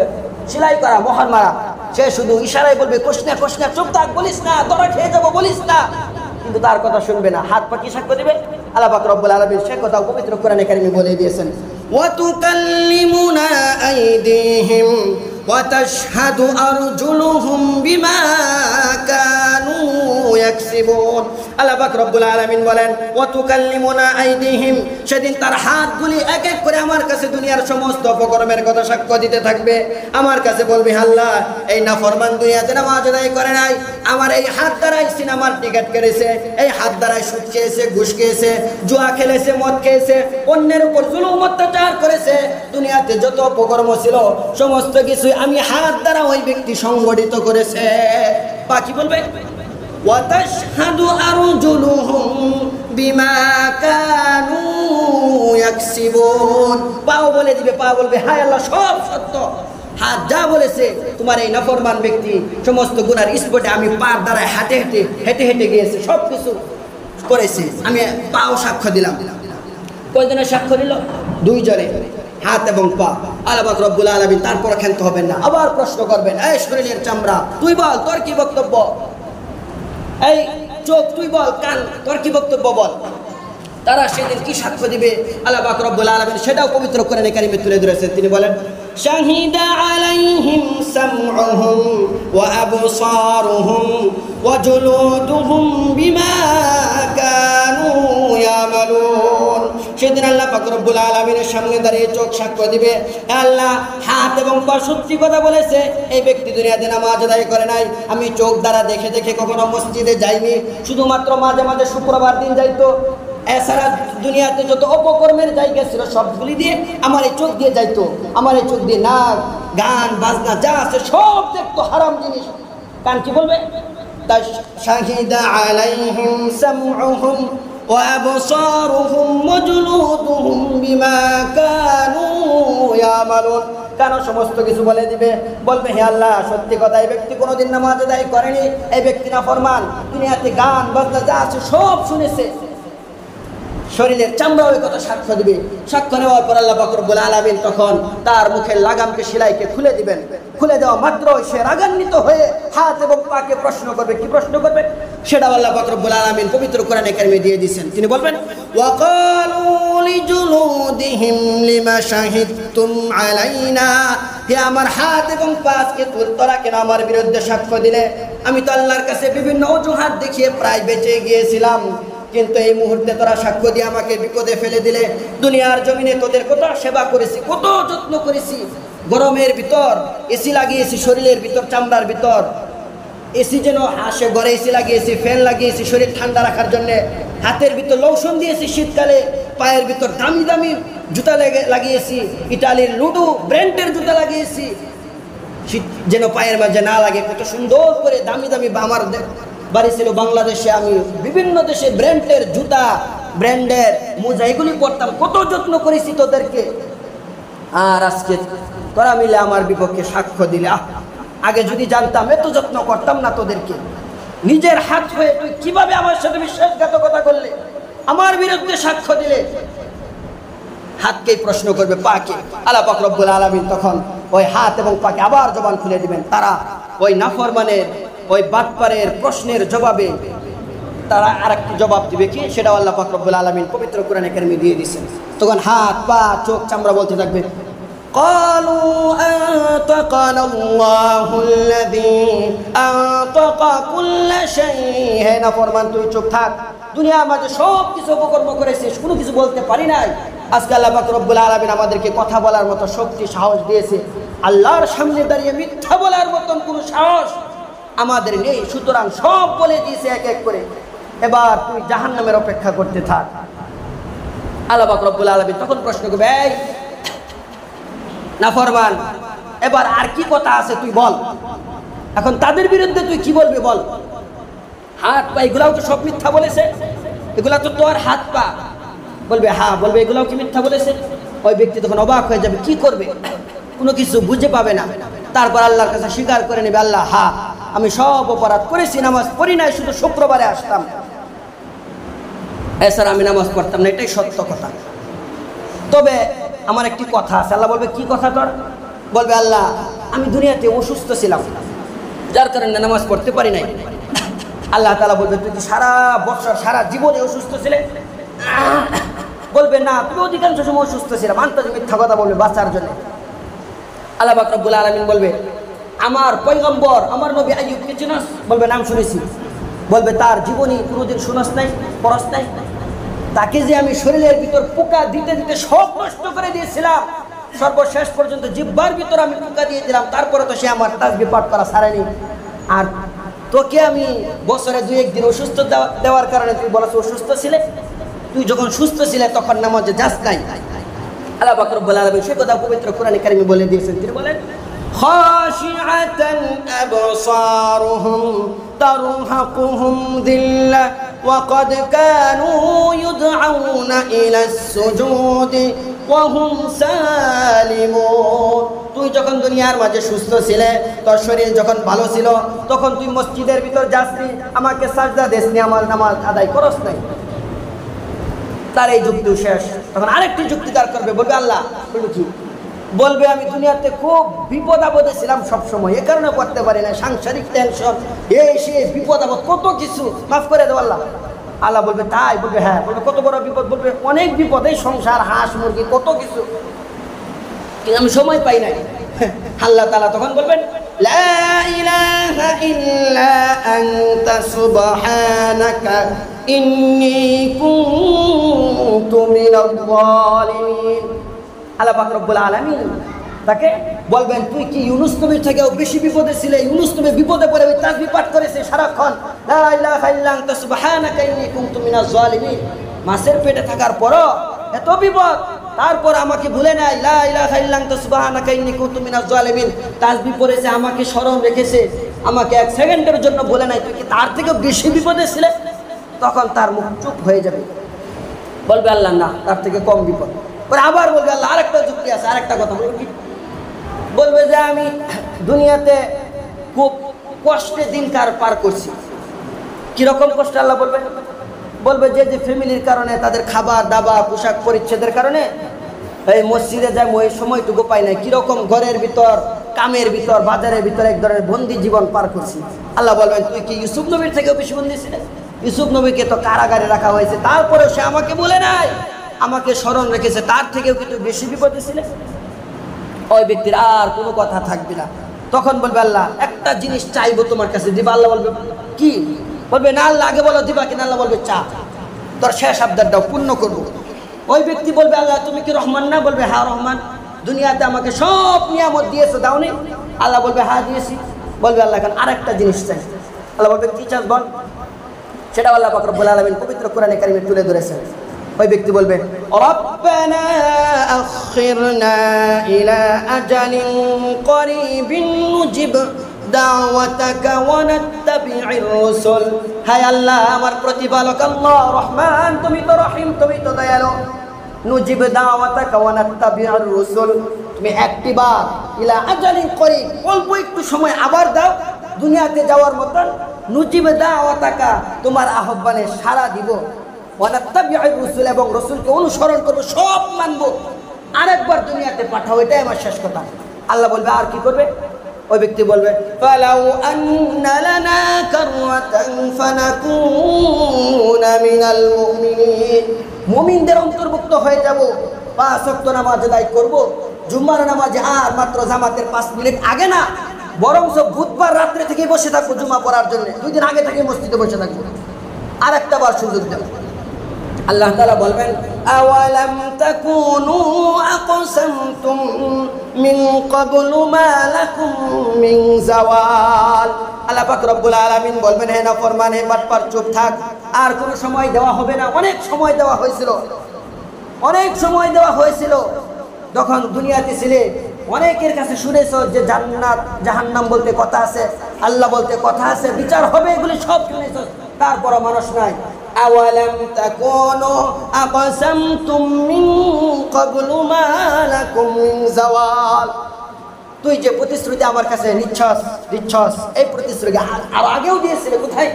Speaker 1: সেলাই করা, মোহর মারা, সে শুধু ইশারায় বলবে, কোশনা কোশনা, চুপ থাক, বলিস না, ধরা খেয়ে যাবো, বলিস না, কিন্তু তার কথা শুনবে না। হাত পা কি সাক্ষ্য দিবে? আল্লাহ পাক রব্বুল আলামিন সে কথা পবিত্র কোরআনে কারিমে বলে দিয়েছেন, ওয়া তুকাল্লিমুনা আইদিহিম ওয়া তাশহাদু আরজুলুহুম বিমা কানু ইয়াকসিবুন। আল্লাহ পাক রব্বুল আলামিন বলেন, ওয়া তুকাল্লিমুনা আইদিহিম, সেদিন তার হাতগুলি এক এক করে আমার কাছে দুনিয়ার সমস্ত অপকর্মের কথা সাক্ষ্য দিতে থাকবে। আমার কাছে বলবে, আল্লাহ, এই নাফরমান দুনিয়াতে নামাজ আদায় করে নাই, আমার এই হাত দ্বারাই সিনেমার টিকিট কেটেছে, এই হাত দ্বারাই সুদ খেয়েছে, ঘুষ খেয়েছে, জুয়া খেলেছে, মদ খেয়েছে, অন্যের উপর জুলুম অত্যাচার করেছে, দুনিয়াতে যত অপকর্ম ছিল সমস্ত কিছু আমি হাত দ্বারা ওই ব্যক্তি সংগঠিত করেছে। বাকি বলবে, ওয়া তাশহাদু আরজুলুহুম বিমা কানু ইয়াকসিবুন। পাও বলে দিবে, পা বলবে, হায় আল্লাহ, সব সত্য, হাত যা বলেছে তোমার এই নাফরমান ব্যক্তি সমস্ত গুনার স্পটে আমি পার দ্বারা হেঁটে হেঁটে হেঁটে হেঁটে গিয়েছে, সব কিছু করেছে, আমি পাও সাক্ষ্য দিলাম। কয়জনের সাক্ষ্য দিল? দুইজনে, হাত এবং পা। আল্লাহ পাক রব্বুল আলামিন তারপর ক্ষান্ত হবেন না, আবার প্রশ্ন করবেন, এই শরীরের চামড়া, তুই বল, তোর কি বক্তব্য? এই চোখ, তুই বল, কান, তোর কি বক্তব্য বল? তারা সেদিন কি সাক্ষ্য দিবে আল্লাহ পাক রব্বুল আলামিন সেটাও পবিত্র কোরআনে কারিমে তুলে ধরেছেন। তিনি বলেন, শাহিদা আলাইহিম সামউহুম ওয়া আবসারুহুম ওয়া وجلودهم بما كانوا يعملون সেদিন আল্লাহ পাক রব্বুল আলামিনের সামনে দাঁড়িয়ে চোখ সাক্ষ্য দিবে, আল্লাহ হাত এবং পা সত্যি কথা বলেছে, এই ব্যক্তি দুনিয়াতে নামাজ আদায় করে নাই, আমি চোখ দ্বারা দেখে দেখে কখনো মসজিদে যাইনি, শুধুমাত্র মাঝে মাঝে শুক্রবার দিন যাইতো, এছাড়া দুনিয়াতে যত অপকর্মের জায়গা ছিল সবগুলি দিয়ে আমার এই চোখ দিয়ে যাইতো, আমার এই চোখ দিয়ে নাচ গান বাজনা যা আছে সব দেখতো হারাম জিনিস। কান কি বলবে? শাহিদা আলাইহিম সামউহুম ওয়া আবসারুহুম ওয়া জুলুদুহুম বিমা কানু ইয়ামালুন। কেন সমস্ত কিছু বলে দিবে, বলবে হে আল্লাহ সত্যি কথা, এই ব্যক্তি কোনোদিন নামাজ আদায় করেনি, এই ব্যক্তি নাফরমান, দুনিয়াতে গান বাজনা যা আছে সব শুনেছে, শরীরের চামড়া ওই কথা সাক্ষ্য দিবে। সাক্ষ্য নেওয়ার পর আল্লাহ পাক রব্বুল আলামিন তখন তার মুখের লাগামকে সেলাইকে খুলে দিবেন। খুলে দেওয়া মাত্র সে রাগান্বিত হয়ে হাত এবং পাকে প্রশ্ন করবে। কি প্রশ্ন করবে সেটা আল্লাহ পাক রব্বুল আলামিন পবিত্র কোরআনে কারিমে দিয়ে দিয়েছেন। তিনি বলবেন ওয়াকালু লিজুলুদিহিম লিমা শাহিদতুম আলাইনা, হে আমার হাত এবং পাকে তোরা কেন আমার বিরুদ্ধে সাক্ষ্য দিলে? আমি তো আল্লাহর কাছে বিভিন্ন অজুহাত দেখিয়ে প্রায় বেঁচে গিয়েছিলাম, কিন্তু এই মুহূর্তে তোরা সাক্ষ্য দিয়ে আমাকে বিপদে ফেলে দিলে। দুনিয়ার জমিনে তোদের কত সেবা করেছি, কত যত্ন করেছি, গরমের ভিতর এসি লাগিয়েছি, শরীরের ভিতর চামড়ার ভিতর এসি যেন আসে, ঘরে এসি লাগিয়েছি, ফ্যান লাগিয়েছি শরীর ঠান্ডা রাখার জন্যে, হাতের ভিতর লোশন দিয়েছি শীতকালে, পায়ের ভিতর দামি দামি জুতা লাগিয়েছি, ইটালির লুডু ব্র্যান্ডের জুতা লাগিয়েছি শীত যেন পায়ের মাঝে না লাগে, কত সুন্দর করে দামি দামি। আমার বাড়ি ছিল বাংলাদেশে, আমি বিভিন্ন দেশে ব্র্যান্ডের জুতা ব্র্যান্ডের মোজা এগুলি পরতাম, কত যত্ন করেছি তোদেরকে, আর আজকে তোরা মিলে আমার বিপক্ষে সাক্ষ্য দিলে। আগে যদি জানতাম এত যত্ন করতাম না তোদেরকে। নিজের হাত হয়ে তুই কিভাবে আমার সাথে বিশ্বাসঘাতকতা করলে, আমার বিরুদ্ধে সাক্ষ্য দিলে? হাতকেই প্রশ্ন করবে, পাকে। আল্লাহ পাক রব্বুল আলামিন তখন ওই হাত এবং পাকে আবার জবান খুলে দিবেন। তারা ওই নাফরমানের ওই বাটপারের প্রশ্নের জবাবে তারা আরেকটি জবাব দিবে, কি সেটাও আল্লাহ পাক রব্বুল আলামিন পবিত্র কোরআনে কারিমে দিয়ে দিয়েছেন। তখন হাত পা চোখ চামড়া বলতে থাকবে ক্বালু আনতাকানা আল্লাহুল্লাযী আনতাকা কুল্লা শাই, হে নাফরমান তুই চুপ থাক, দুনিয়ার মাঝে সব কিছু অপকর্ম করেছিস, কোনো কিছু বলতে পারি নাই, আজকে আল্লাহ পাক রব্বুল আলামিন আমাদেরকে কথা বলার মতো শক্তি সাহস দিয়েছে, আল্লাহর সামনে দাঁড়িয়ে মিথ্যা বলার মতন কোনো সাহস আমাদের নেই, সুতরাং সব বলে দিয়েছে এক এক করে, এবার তুই জাহান্নামের অপেক্ষা করতে থাক। আল্লাহ পাক রব্বুল আলামিন তখন প্রশ্ন করবে, এই নাফরমান এবার আর কি কথা আছে তুই বল, এখন তাদের বিরুদ্ধে তুই কি বলবি বল? হাত পা এগুলাও তো সব মিথ্যা বলেছে, এগুলা তো তোর হাত পা। বলবে হ্যাঁ, বলবে এগুলাও কি মিথ্যা বলেছে? ওই ব্যক্তি তখন অবাক হয়ে যাবে, কি করবে, কোনো কিছু বুঝে পাবে না। তারপর আল্লাহর কাছে স্বীকার করে নেবে, আল্লাহ হ্যাঁ আমি সব অপরাধ করেছি, নামাজ পড়ি নাই, শুধু শুক্রবারে আসতাম, এছাড়া আমি নামাজ পড়তাম না, এটাই সত্য কথা। তবে আমার একটি কথা আছে। আল্লাহ বলবে কি কথা তোর? বলবে আল্লাহ আমি দুনিয়াতে অসুস্থ ছিলাম, যার কারণে নামাজ পড়তে পারি নাই। আল্লাহ তাআলা বলবে তুই কি সারা বছর সারা জীবনে অসুস্থ ছিলে? বলবে না, তুমি অধিকাংশ সময় অসুস্থ ছিলাম, আন্তর্জাতিক মিথ্যা কথা বলবে বাঁচার জন্য। আল্লাহ পাক রব্বুল আলামিন বলবে আমার পয়গম্বর আমার নবী আইয়ুবকে চিনস? বলবে নাম শুনেছি। বলবে তার জীবনী কোনোদিন শুনস নাই, পড়স নাই? তাকে যে আমি শরীরের ভিতর পোকা দিতে দিতে সব নষ্ট করে দিয়েছিলাম, সর্বশেষ পর্যন্ত জিহ্বার ভিতর আমি পোকা দিয়ে দিলাম, তারপরে তো সে আমার তাসবিহ পাঠ করা ছাড়েনি। আর তোকে আমি বছরে 2-1 দিন অসুস্থ দেওয়ার কারণে তুই বলছ অসুস্থ ছিলে, তুই যখন সুস্থ ছিলে তখন নামাজে যাস নাই। আল্লাহ পাক রব্বুল আলামিন সে কথা পবিত্র কোরআনে কারিমে বলে দিয়েছেন। তিনি বলেন খাশিআতান আবসারুহুম তারহাকুহুম যিল্লা ওয়া ক্বাদ কানু ইউদআউনা ইলাস সুজুদি ওয়া হুম সালিমুন। তুই যখন দুনিয়ার মাঝে সুস্থ ছিলে, তোর শরীর যখন ভালো ছিল, তখন তুই মসজিদের ভিতর যাসনি, আমাকে সাজদা দেসনি, আমার নামাজ আদায় করস নাই। তার এই যুক্তি শেষ। তখন আরেকটি যুক্তি দাঁড় করবে, বলবে আল্লাহ বলবে কি? বলবে আমি দুনিয়াতে খুব বিপদ আপদে ছিলাম সবসময়, এ কারণে করতে পারি না, সাংসারিক টেনশন, এই সে বিপদ আপদ কত কিছু, মাফ করে দেবো আল্লাহ। আল্লাহ বলবে তাই? বলবে হ্যাঁ। বলবে কত বড় বিপদ? বলবে অনেক বিপদ, এই সংসার, হাঁস মুরগি কত কিছু, কিন্তু আমি সময় পাই নাই। আল্লাহ তাআলা তখন বলবেন লা ইলাহা ইল্লা আনতা সুবহানাকা ইন্নী কুনতু মিনাল যালিমিন। আল্লাহ পাক রব্বুল আলামিন তাকে বলবেন, তুই কি ইউনুস নবীর থেকেও বেশি বিপদে ছিলে? ইউনুস নবী বিপদে পড়ে ওই তাসবিহ পাঠ করেছে সারাক্ষণ, লা ইলাহা ইল্লা আনতা সুবহানাকা ইন্নী কুনতু মিনাজ জালিমিন। মাছের পেটে থাকার পরও এত বিপদ, তারপর আমাকে ভুলে নাই, লা ইলাহা ইল্লা আনতা সুবহানাকা ইন্নী কুনতু মিনাজ জালিমিন। তাসবিহ পড়েছে, আমাকে স্মরণ রেখেছে, আমাকে এক সেকেন্ডের জন্য ভুলে নাই। তুই কি তার থেকেও বেশি বিপদে ছিলে? তখন তার মুখ চুপ হয়ে যাবে, বলবে আল্লাহ না, তার থেকে কম বিপদ। পরে আবার বলবে আল্লাহ আরেকটা যুক্তি আছে, আরেকটা কথা বলবে কি? বলবে যে আমি দুনিয়াতে খুব কষ্টে দিন পার করছি। কিরকম কষ্ট আল্লাহ বলবে? বলবে যে যে ফ্যামিলির কারণে, তাদের খাবার দাবার পোশাক পরিচ্ছেদের কারণে এই মসজিদে যাই ওই সময়টুকু পাই নাই। কিরকম ঘরের ভিতর, কামের ভিতর, বাজারের ভিতর এক ধরনের বন্দি জীবন পার করছি। আল্লাহ বলবেন, তুই কি ইউসুফ নবীর থেকেও বেশি বন্দি ছিলেন? ইউসুফ নবীকে তো কারাগারে রাখা হয়েছে, তারপরেও সে আমাকে বলে নাই, আমাকে স্মরণ রেখেছে, তার থেকেও কিন্তু বেশি বিপদে ছিলেন। ওই ব্যক্তির আর কোনো কথা থাকবে না। তখন বলবে আল্লাহ একটা জিনিস চাইবো তোমার কাছে, দিবা? আল্লাহ বলবে কি? বলবে না আল্লাহ আগে বলো দিবা কিনা। আল্লাহ বলবে চা, তোর শেষ আবদারটাও পূর্ণ করবো। ওই ব্যক্তি বলবে আল্লাহ তুমি কি রহমান না? বলবে হ্যাঁ রহমান, দুনিয়াতে আমাকে সব নিয়ামত দিয়েছো, দাওনি? আল্লাহ বলবে হ্যাঁ দিয়েছি। বলবে আল্লাহ এখন আরেকটা জিনিস চাই। আল্লাহ বলবে কি চাস বল। সেটা আল্লাহ পাক রব্বুল আলামিন পবিত্র কোরআনে কারিমে তুলে ধরেছেন। ওই ব্যক্তি বলবে রব্বানা আখিরনা ইলা আজালিন করিবিন নুজিব দাওয়াতাকা ওয়া নাত্তাবি'ir রাসূল। হায় আল্লাহ, আমার প্রতিপালক আল্লাহ রহমান, তুমি তো রহিম, তুমি তো দয়ালু। নুজিব দাওয়াতাকা ওয়া নাত্তাবি'ir রাসূল, তুমি একটিবার ইলা আজালিন করিব, অল্প একটু সময় আবার দাও দুনিয়াতে যাওয়ার মতন। নুজিব দাওয়াতাকা, তোমার আহ্বানে সাড়া দিব। এবং রসুলকে অনুসরণ করবো, সব মানবো, আরেকবার দুনিয়াতে পাঠাও, এটাই আমার শেষ কথা। আল্লাহ বলবে আর কি করবে? ওই ব্যক্তি বলবে ফালাউ আন্না লানা কাররাতান ফানাকুনা মিনাল মুমিনিন, মুমিনদের অন্তর্ভুক্ত হয়ে যাব, 5 ওয়াক্ত নামাজ আদায় করব। জুম্মার নামাজে আর মাত্র জামাতের 5 মিনিট আগে না, বরঞ্চ বুধবার রাত্রে থেকে বসে থাকবো জুমা পড়ার জন্য, 2 দিন আগে থেকে মসজিদে বসে থাকবো, আর একটা বার সুযোগ দেব। আল্লাহ তাআলা বলবেন আওয়ালাম তাকুনু আকসামতুম মিন ক্বাবলু মা লাকুম মিন জাওয়াল। আল্লাহ পাক রব্বুল আলামিন বলবেন হে নাফরমান, হে বাটপার, চুপ থাক, আর কোনো সময় দেওয়া হবে না। অনেক সময় দেওয়া হয়েছিল, অনেক সময় দেওয়া হয়েছিল। যখন দুনিয়াতে ছিলে অনেকের কাছে শুনেছ যে জান্নাত জাহান্নাম বলতে কথা আছে, আল্লাহ বলতে কথা আছে, বিচার হবে, এগুলি সব শুনেছ, তারপরও মানুষ নাই। আওয়ালাম তাকুনু আকসামতুম মিন ক্বাবলু মা লাকুম মিন জাওয়াল। তুই যে প্রতিশ্রুতি আমার কাছে নিচ্ছস, এই প্রতিশ্রুতি আর আগেও দিয়েছিলে। কোথায়?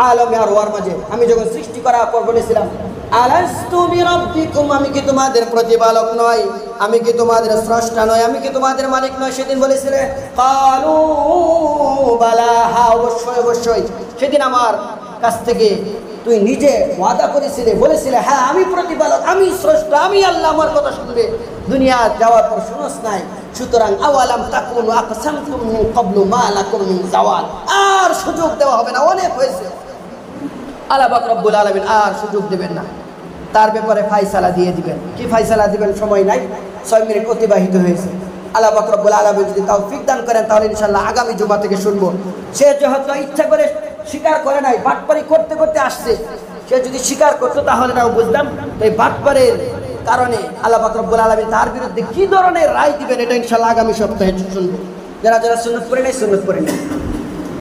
Speaker 1: আলমে আরওয়ার মাঝে, আমি যখন সৃষ্টি করার পর বলেছিলাম আলাস্তু বিরাব্বিকুম, আমি কি তোমাদের প্রতিপালক নয়? আমি কি তোমাদের স্রষ্টা নয়? আমি কি তোমাদের মালিক নয়? সেদিন বলেছিলে ক্বালু বালা, হ্যাঁ অবশ্যই অবশ্যই। সেদিন আমার কাছ থেকে তুই নিজে ওয়াদা করেছিলে, বলেছিলে হ্যাঁ আমি প্রতিপালক, আমি স্রষ্টা, আমি আল্লাহ, আমার কথা শুনবে। দুনিয়া যাওয়ার পর শুনোস নাই। সুতরাং আওয়ালাম তাকুনু আকসামতুম মিন ক্বাবলু মা লাকুম মিন জাওয়াল, আর সুযোগ দেওয়া হবে না, অনেক হয়েছে। আল্লাহ পাক রব্বুল আলামিন আর সুযোগ দেবেন না, তার ব্যাপারে ফায়সালা দিয়ে দিবেন। কি ফায়সালা দিবেন? সময় নাই, 6 মিনিট অতিবাহিত হয়েছে। আল্লাহ পাক রব্বুল আলামিন যদি তৌফিক দান করেন তাহলে ইনশাআল্লাহ আগামী জুমা থেকে শুনবো। সে যেহেতু ইচ্ছা করে স্বীকার করে নাই, বাটপারি করতে করতে আসছে, সে যদি স্বীকার করতো তাহলে নাও বুঝতাম। এই বাটপারের কারণে আল্লাহ পাক রব্বুল আলামিন তার বিরুদ্ধে কি ধরনের রায় দিবেন এটা ইনশাআল্লাহ আগামী সপ্তাহে শুনবো। যারা যারা সুন্নাত পড়ে নাই সুন্নাত পড়ে নেই।